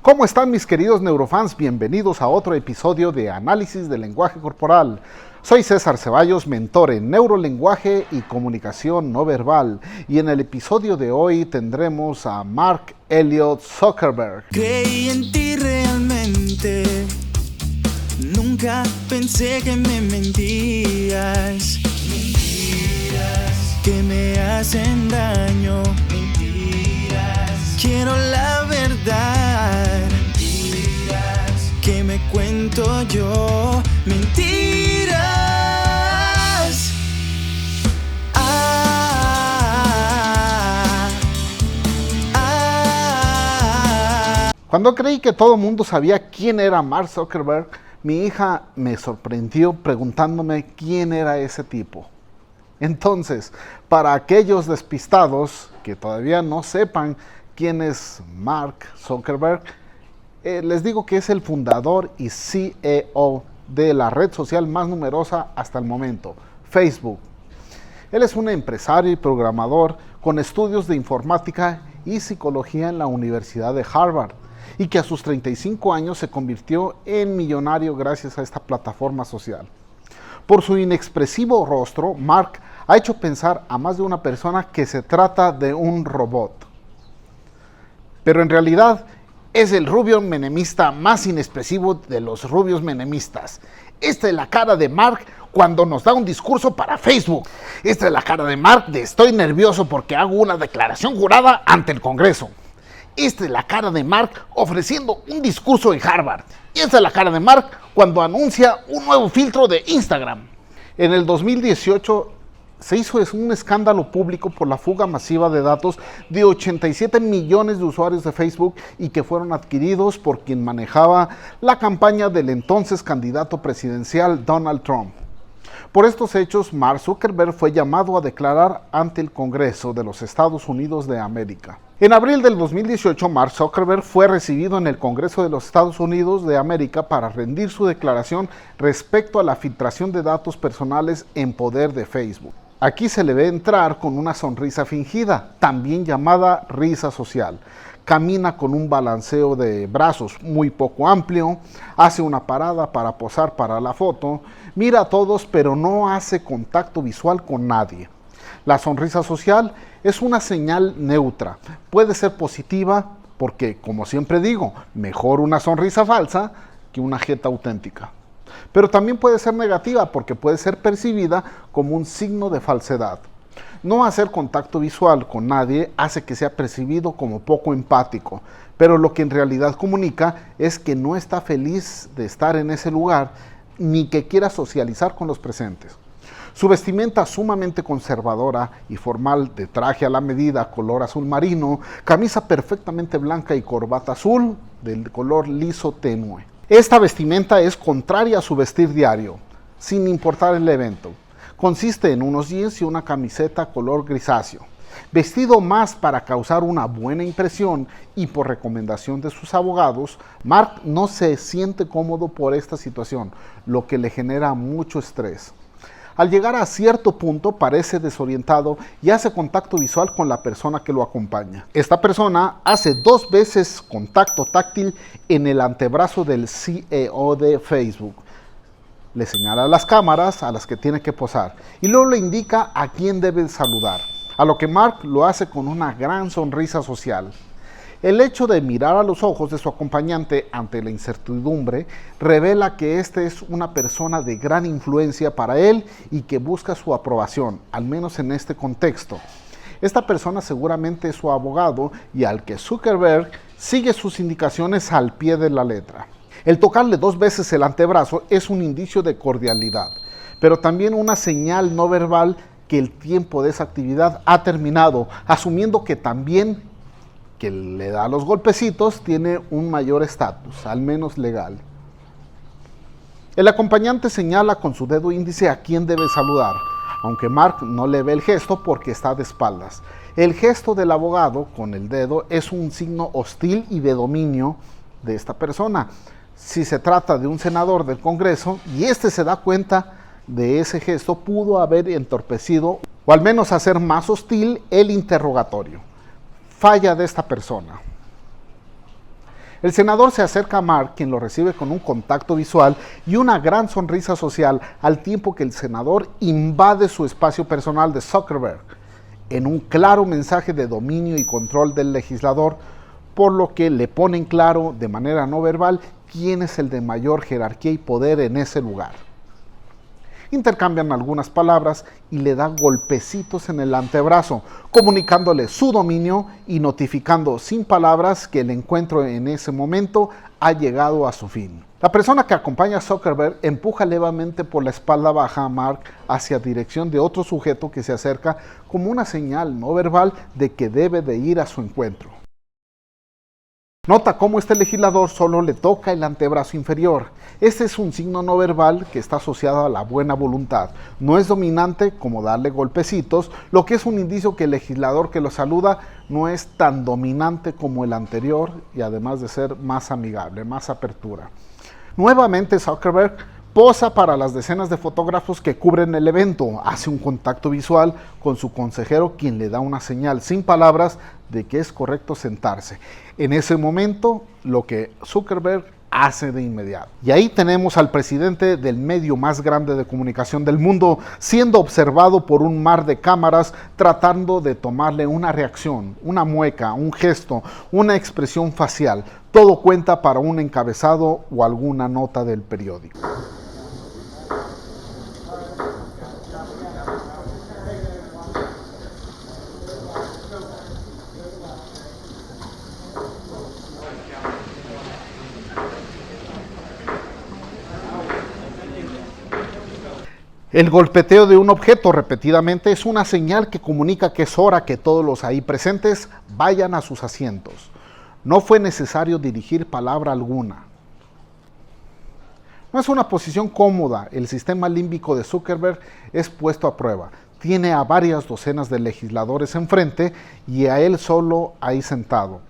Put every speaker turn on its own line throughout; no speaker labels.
¿Cómo están mis queridos neurofans? Bienvenidos a otro episodio de Análisis del Lenguaje Corporal. Soy César Ceballos, mentor en neurolenguaje y comunicación no verbal. Y en el episodio de hoy tendremos a Mark Elliott Zuckerberg.
Creí en ti realmente, nunca pensé que me mentías. Mentiras que me hacen daño. Mentiras, quiero la verdad. Mentiras que me cuento yo. Mentiras.
Cuando creí que todo el mundo sabía quién era Mark Zuckerberg, mi hija me sorprendió preguntándome quién era ese tipo. Entonces, para aquellos despistados que todavía no sepan quién es Mark Zuckerberg, les digo que es el fundador y CEO de la red social más numerosa hasta el momento, Facebook. Él es un empresario y programador con estudios de informática y psicología en la Universidad de Harvard, y que a sus 35 años se convirtió en millonario gracias a esta plataforma social. Por su inexpresivo rostro, Mark ha hecho pensar a más de una persona que se trata de un robot. Pero en realidad es el rubio menemista más inexpresivo de los rubios menemistas. Esta es la cara de Mark cuando nos da un discurso para Facebook. Esta es la cara de Mark de estoy nervioso porque hago una declaración jurada ante el Congreso. Esta es la cara de Mark ofreciendo un discurso en Harvard. Y esta es la cara de Mark cuando anuncia un nuevo filtro de Instagram. En el 2018 se hizo un escándalo público por la fuga masiva de datos de 87 millones de usuarios de Facebook y que fueron adquiridos por quien manejaba la campaña del entonces candidato presidencial Donald Trump. Por estos hechos, Mark Zuckerberg fue llamado a declarar ante el Congreso de los Estados Unidos de América. En abril del 2018, Mark Zuckerberg fue recibido en el Congreso de los Estados Unidos de América para rendir su declaración respecto a la filtración de datos personales en poder de Facebook. Aquí se le ve entrar con una sonrisa fingida, también llamada risa social. Camina con un balanceo de brazos muy poco amplio, hace una parada para posar para la foto, mira a todos pero no hace contacto visual con nadie. La sonrisa social es una señal neutra, puede ser positiva porque, como siempre digo, mejor una sonrisa falsa que una jeta auténtica. Pero también puede ser negativa porque puede ser percibida como un signo de falsedad. No hacer contacto visual con nadie hace que sea percibido como poco empático, pero lo que en realidad comunica es que no está feliz de estar en ese lugar ni que quiera socializar con los presentes. Su vestimenta sumamente conservadora y formal de traje a la medida color azul marino, camisa perfectamente blanca y corbata azul del color liso tenue. Esta vestimenta es contraria a su vestir diario, sin importar el evento. Consiste en unos jeans y una camiseta color grisáceo. Vestido más para causar una buena impresión y por recomendación de sus abogados, Mark no se siente cómodo por esta situación, lo que le genera mucho estrés. Al llegar a cierto punto parece desorientado y hace contacto visual con la persona que lo acompaña. Esta persona hace 2 veces contacto táctil en el antebrazo del CEO de Facebook. Le señala las cámaras a las que tiene que posar y luego le indica a quién debe saludar, a lo que Mark lo hace con una gran sonrisa social. El hecho de mirar a los ojos de su acompañante ante la incertidumbre revela que este es una persona de gran influencia para él y que busca su aprobación, al menos en este contexto. Esta persona seguramente es su abogado y al que Zuckerberg sigue sus indicaciones al pie de la letra. El tocarle 2 veces el antebrazo es un indicio de cordialidad, pero también una señal no verbal que el tiempo de esa actividad ha terminado, asumiendo que también que le da los golpecitos tiene un mayor estatus, al menos legal. El acompañante señala con su dedo índice a quién debe saludar, aunque Mark no le ve el gesto porque está de espaldas. El gesto del abogado con el dedo es un signo hostil y de dominio de esta persona. Si se trata de un senador del Congreso y este se da cuenta de ese gesto, pudo haber entorpecido o al menos hacer más hostil el interrogatorio. Falla de esta persona. El senador se acerca a Mark, quien lo recibe con un contacto visual y una gran sonrisa social, al tiempo que el senador invade su espacio personal de Zuckerberg, en un claro mensaje de dominio y control del legislador, por lo que le pone en claro de manera no verbal quién es el de mayor jerarquía y poder en ese lugar. Intercambian algunas palabras y le da golpecitos en el antebrazo, comunicándole su dominio y notificando sin palabras que el encuentro en ese momento ha llegado a su fin. La persona que acompaña a Zuckerberg empuja levemente por la espalda baja a Mark hacia dirección de otro sujeto que se acerca como una señal no verbal de que debe de ir a su encuentro. Nota cómo este legislador solo le toca el antebrazo inferior. Este es un signo no verbal que está asociado a la buena voluntad. No es dominante como darle golpecitos, lo que es un indicio que el legislador que lo saluda no es tan dominante como el anterior y además de ser más amigable, más apertura. Nuevamente Zuckerberg posa para las decenas de fotógrafos que cubren el evento, hace un contacto visual con su consejero, quien le da una señal sin palabras de que es correcto sentarse. En ese momento, lo que Zuckerberg hace de inmediato. Y ahí tenemos al presidente del medio más grande de comunicación del mundo siendo observado por un mar de cámaras tratando de tomarle una reacción, una mueca, un gesto, una expresión facial. Todo cuenta para un encabezado o alguna nota del periódico. El golpeteo de un objeto repetidamente es una señal que comunica que es hora que todos los ahí presentes vayan a sus asientos. No fue necesario dirigir palabra alguna. No es una posición cómoda. El sistema límbico de Zuckerberg es puesto a prueba. Tiene a varias docenas de legisladores enfrente y a él solo ahí sentado.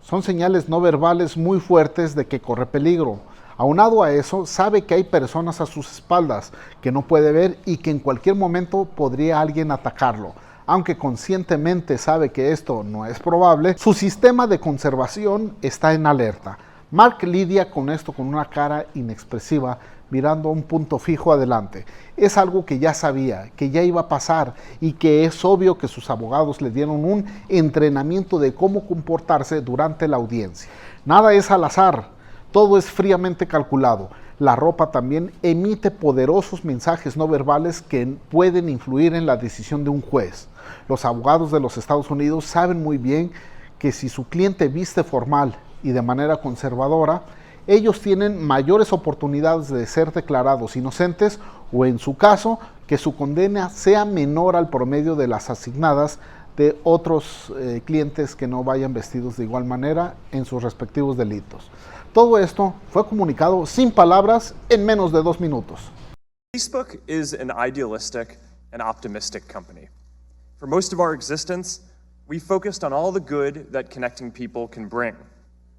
Son señales no verbales muy fuertes de que corre peligro. Aunado a eso, sabe que hay personas a sus espaldas que no puede ver y que en cualquier momento podría alguien atacarlo. Aunque conscientemente sabe que esto no es probable, su sistema de conservación está en alerta. Mark lidia con esto con una cara inexpresiva, mirando a un punto fijo adelante. Es algo que ya sabía, que ya iba a pasar y que es obvio que sus abogados le dieron un entrenamiento de cómo comportarse durante la audiencia. Nada es al azar. Todo es fríamente calculado. La ropa también emite poderosos mensajes no verbales que pueden influir en la decisión de un juez. Los abogados de los Estados Unidos saben muy bien que si su cliente viste formal y de manera conservadora, ellos tienen mayores oportunidades de ser declarados inocentes o, en su caso, que su condena sea menor al promedio de las asignadas de otros clientes que no vayan vestidos de igual manera en sus respectivos delitos. Todo esto fue comunicado sin palabras en menos de 2 minutos.
Facebook is an idealistic and optimistic company. For most of our existence, we focused on all the good that connecting people can bring.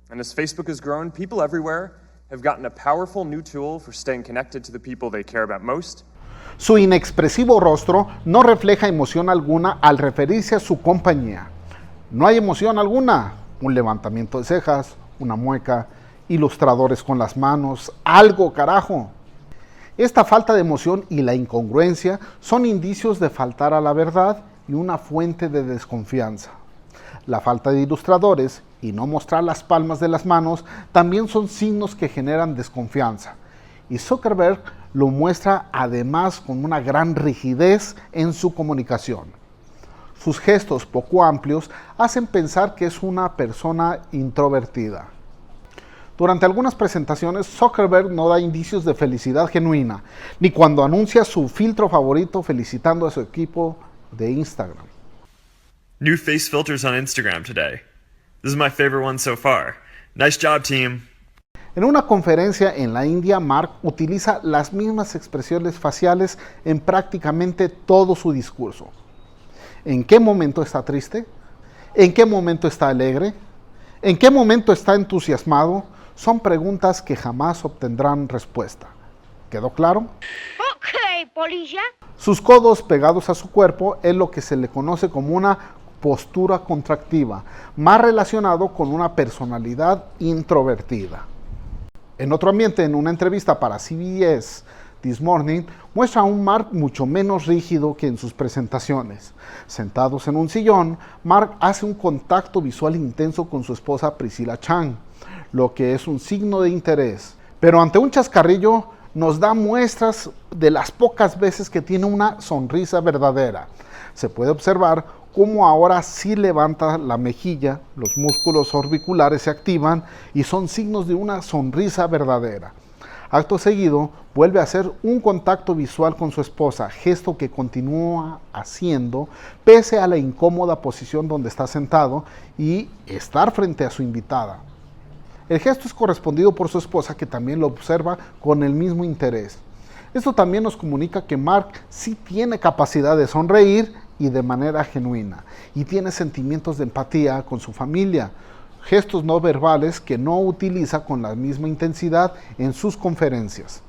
And as Facebook has grown, people everywhere have gotten a powerful new tool for staying connected to the people they care about most.
Su inexpresivo rostro no refleja emoción alguna al referirse a su compañía. No hay emoción alguna, un levantamiento de cejas, una mueca, ilustradores con las manos, algo carajo. Esta falta de emoción y la incongruencia son indicios de faltar a la verdad y una fuente de desconfianza. La falta de ilustradores y no mostrar las palmas de las manos también son signos que generan desconfianza. Y Zuckerberg lo muestra además con una gran rigidez en su comunicación. Sus gestos poco amplios hacen pensar que es una persona introvertida. Durante algunas presentaciones, Zuckerberg no da indicios de felicidad genuina, ni cuando anuncia su filtro favorito felicitando a su equipo de Instagram.
New face filters on Instagram today. This is my favorite one so far. Nice job, team.
En una conferencia en la India, Mark utiliza las mismas expresiones faciales en prácticamente todo su discurso. ¿En qué momento está triste? ¿En qué momento está alegre? ¿En qué momento está entusiasmado? Son preguntas que jamás obtendrán respuesta. ¿Quedó claro?
Ok, polilla.
Sus codos pegados a su cuerpo es lo que se le conoce como una postura contractiva, más relacionado con una personalidad introvertida. En otro ambiente, en una entrevista para CBS This Morning, muestra a un Mark mucho menos rígido que en sus presentaciones. Sentados en un sillón, Mark hace un contacto visual intenso con su esposa Priscilla Chang, lo que es un signo de interés. Pero ante un chascarrillo, nos da muestras de las pocas veces que tiene una sonrisa verdadera. Se puede observar cómo ahora sí levanta la mejilla, los músculos orbiculares se activan y son signos de una sonrisa verdadera. Acto seguido, vuelve a hacer un contacto visual con su esposa, gesto que continúa haciendo pese a la incómoda posición donde está sentado y estar frente a su invitada. El gesto es correspondido por su esposa, que también lo observa con el mismo interés. Esto también nos comunica que Mark sí tiene capacidad de sonreír y de manera genuina, y tiene sentimientos de empatía con su familia, gestos no verbales que no utiliza con la misma intensidad en sus conferencias.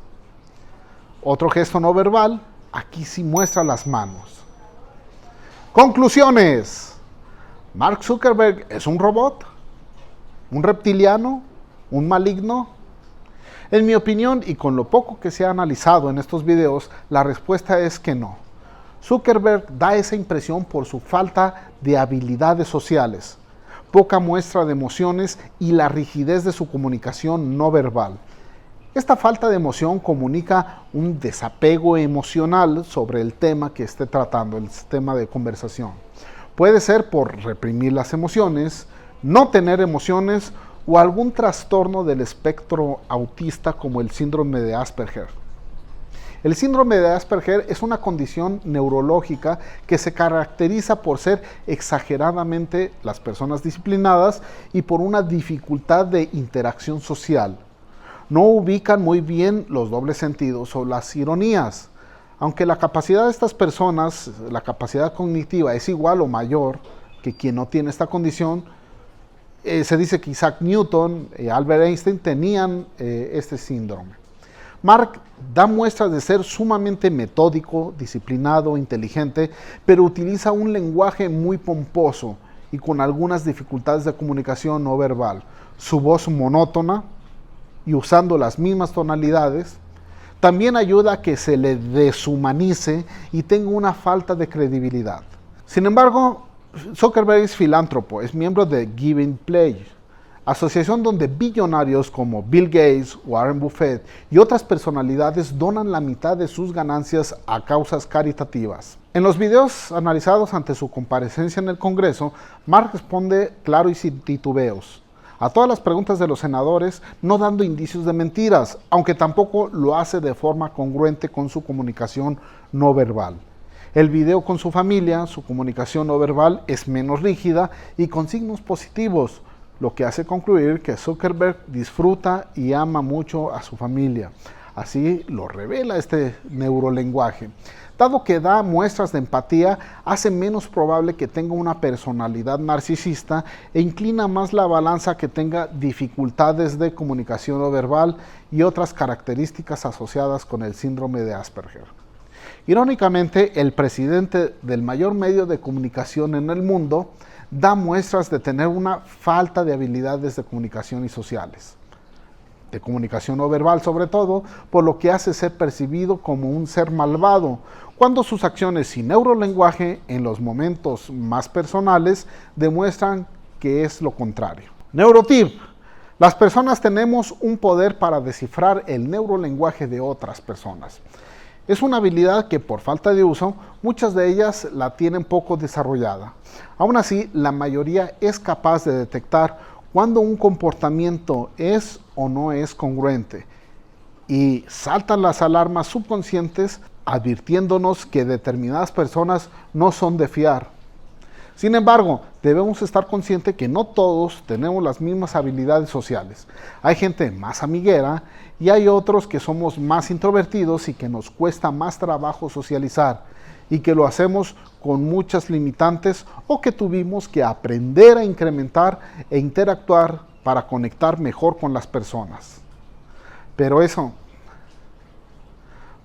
Otro gesto no verbal, aquí sí muestra las manos. Conclusiones. ¿Mark Zuckerberg es un robot? ¿Un reptiliano? ¿Un maligno? En mi opinión, y con lo poco que se ha analizado en estos videos, la respuesta es que no. Zuckerberg da esa impresión por su falta de habilidades sociales, poca muestra de emociones y la rigidez de su comunicación no verbal. Esta falta de emoción comunica un desapego emocional sobre el tema que esté tratando, el tema de conversación. Puede ser por reprimir las emociones, no tener emociones o algún trastorno del espectro autista como el síndrome de Asperger. El síndrome de Asperger es una condición neurológica que se caracteriza por ser exageradamente las personas disciplinadas y por una dificultad de interacción social. No ubican muy bien los dobles sentidos o las ironías. Aunque la capacidad de estas personas, la capacidad cognitiva, es igual o mayor que quien no tiene esta condición, se dice que Isaac Newton y Albert Einstein tenían este síndrome. Mark da muestras de ser sumamente metódico, disciplinado, inteligente, pero utiliza un lenguaje muy pomposo y con algunas dificultades de comunicación no verbal. Su voz monótona y usando las mismas tonalidades también ayuda a que se le deshumanice y tenga una falta de credibilidad. Sin embargo, Zuckerberg es filántropo, es miembro de Giving Pledge, asociación donde billonarios como Bill Gates, Warren Buffett y otras personalidades donan la mitad de sus ganancias a causas caritativas. En los videos analizados ante su comparecencia en el Congreso, Mark responde claro y sin titubeos a todas las preguntas de los senadores, no dando indicios de mentiras, aunque tampoco lo hace de forma congruente con su comunicación no verbal. El video con su familia, su comunicación no verbal es menos rígida y con signos positivos, lo que hace concluir que Zuckerberg disfruta y ama mucho a su familia. Así lo revela este neurolenguaje. Dado que da muestras de empatía, hace menos probable que tenga una personalidad narcisista e inclina más la balanza que tenga dificultades de comunicación no verbal y otras características asociadas con el síndrome de Asperger. Irónicamente, el presidente del mayor medio de comunicación en el mundo da muestras de tener una falta de habilidades de comunicación y sociales, de comunicación no verbal sobre todo, por lo que hace ser percibido como un ser malvado, cuando sus acciones y neurolenguaje en los momentos más personales demuestran que es lo contrario. Neurotip: las personas tenemos un poder para descifrar el neurolenguaje de otras personas. Es una habilidad que por falta de uso, muchas de ellas la tienen poco desarrollada. Aún así, la mayoría es capaz de detectar cuando un comportamiento es o no es congruente y saltan las alarmas subconscientes advirtiéndonos que determinadas personas no son de fiar. Sin embargo, debemos estar conscientes que no todos tenemos las mismas habilidades sociales. Hay gente más amiguera y hay otros que somos más introvertidos y que nos cuesta más trabajo socializar y que lo hacemos con muchas limitantes o que tuvimos que aprender a incrementar e interactuar para conectar mejor con las personas. Pero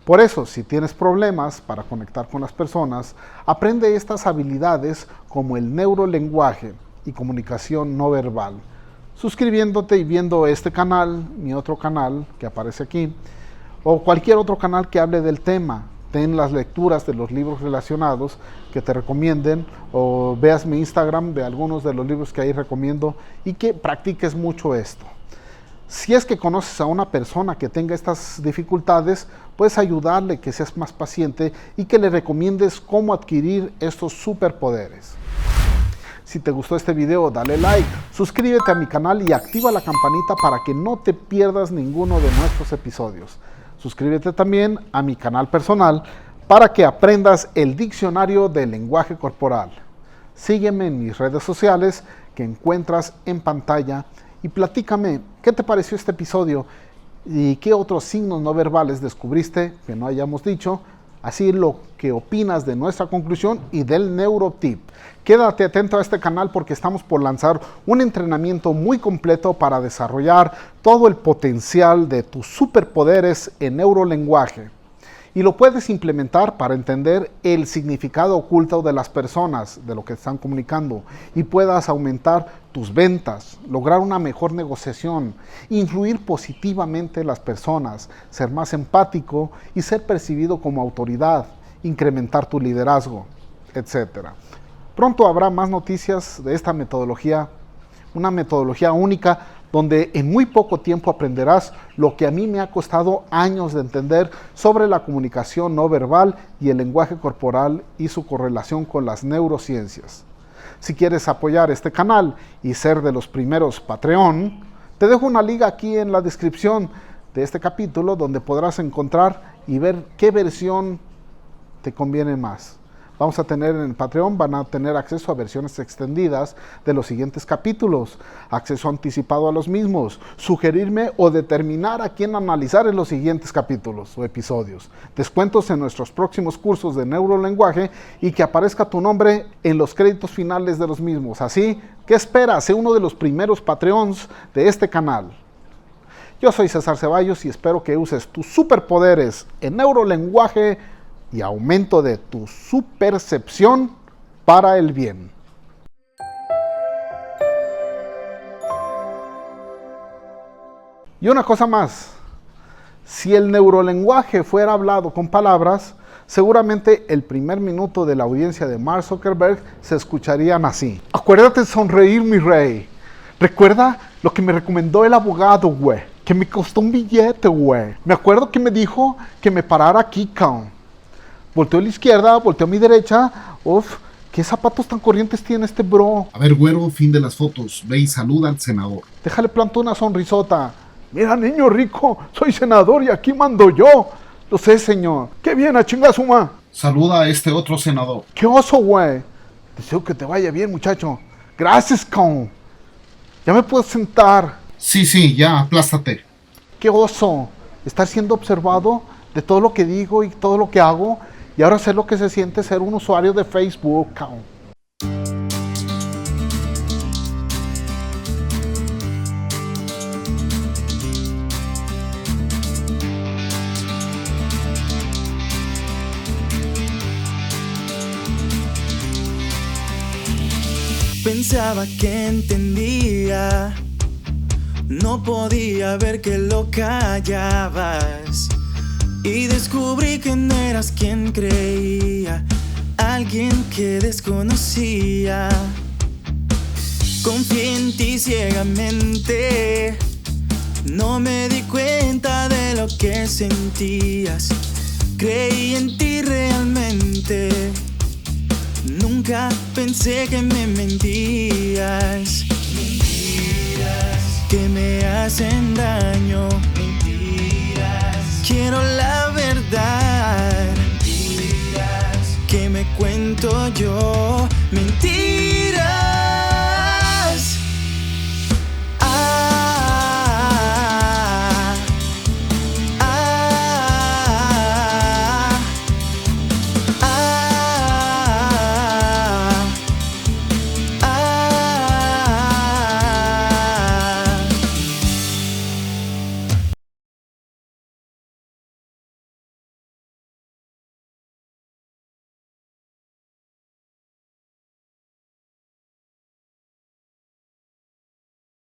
Por eso, si tienes problemas para conectar con las personas, aprende estas habilidades como el neurolenguaje y comunicación no verbal, suscribiéndote y viendo este canal, mi otro canal que aparece aquí, o cualquier otro canal que hable del tema. Ten las lecturas de los libros relacionados que te recomienden, o veas mi Instagram de algunos de los libros que ahí recomiendo, y que practiques mucho esto. Si es que conoces a una persona que tenga estas dificultades, puedes ayudarle, que seas más paciente y que le recomiendes cómo adquirir estos superpoderes. Si te gustó este video, dale like, suscríbete a mi canal y activa la campanita para que no te pierdas ninguno de nuestros episodios. Suscríbete también a mi canal personal para que aprendas el diccionario del lenguaje corporal. Sígueme en mis redes sociales que encuentras en pantalla y platícame qué te pareció este episodio y qué otros signos no verbales descubriste que no hayamos dicho, así lo que opinas de nuestra conclusión y del neurotip. Quédate atento a este canal porque estamos por lanzar un entrenamiento muy completo para desarrollar todo el potencial de tus superpoderes en neurolenguaje. Y lo puedes implementar para entender el significado oculto de las personas, de lo que están comunicando, y puedas aumentar tus ventas, lograr una mejor negociación, influir positivamente en las personas, ser más empático y ser percibido como autoridad, incrementar tu liderazgo, etc. Pronto habrá más noticias de esta metodología, una metodología única donde en muy poco tiempo aprenderás lo que a mí me ha costado años de entender sobre la comunicación no verbal y el lenguaje corporal y su correlación con las neurociencias. Si quieres apoyar este canal y ser de los primeros Patreon, te dejo una liga aquí en la descripción de este capítulo donde podrás encontrar y ver qué versión te conviene más. Vamos a tener en Patreon, van a tener acceso a versiones extendidas de los siguientes capítulos, acceso anticipado a los mismos, sugerirme o determinar a quién analizar en los siguientes capítulos o episodios, descuentos en nuestros próximos cursos de neurolenguaje y que aparezca tu nombre en los créditos finales de los mismos. Así, ¿qué esperas? Sé uno de los primeros Patreons de este canal. Yo soy César Ceballos y espero que uses tus superpoderes en neurolenguaje y aumento de tu supercepción para el bien. Y una cosa más, si el neurolenguaje fuera hablado con palabras, seguramente el primer minuto de la audiencia de Mark Zuckerberg se escucharían así. Acuérdate de sonreír, mi rey. Recuerda lo que me recomendó el abogado, güey, que me costó un billete, güey. Me acuerdo que me dijo que me parara aquí, cabrón. Volteo a la izquierda, volteo a mi derecha. Uf, ¿qué zapatos tan corrientes tiene este bro?
A ver, güero, fin de las fotos. Ve y saluda al senador.
Déjale plantar una sonrisota. Mira, niño rico, soy senador y aquí mando yo. Lo sé, señor. Qué bien, a chinga suma.
Saluda a este otro senador.
Qué oso, güey. Deseo que te vaya bien, muchacho. Gracias, cabrón. Ya me puedo sentar.
Sí, ya, aplástate.
Qué oso. Estar siendo observado de todo lo que digo y todo lo que hago. Y ahora sé lo que se siente ser un usuario de Facebook, cabrón.
Pensaba que entendía, no podía ver que lo callabas. Y descubrí que no eras quien creía, alguien que desconocía. Confié en ti ciegamente, no me di cuenta de lo que sentías. Creí en ti realmente, nunca pensé que me mentías. Mentiras que me hacen daño. Quiero la verdad, mentiras que me cuento yo, mentiras.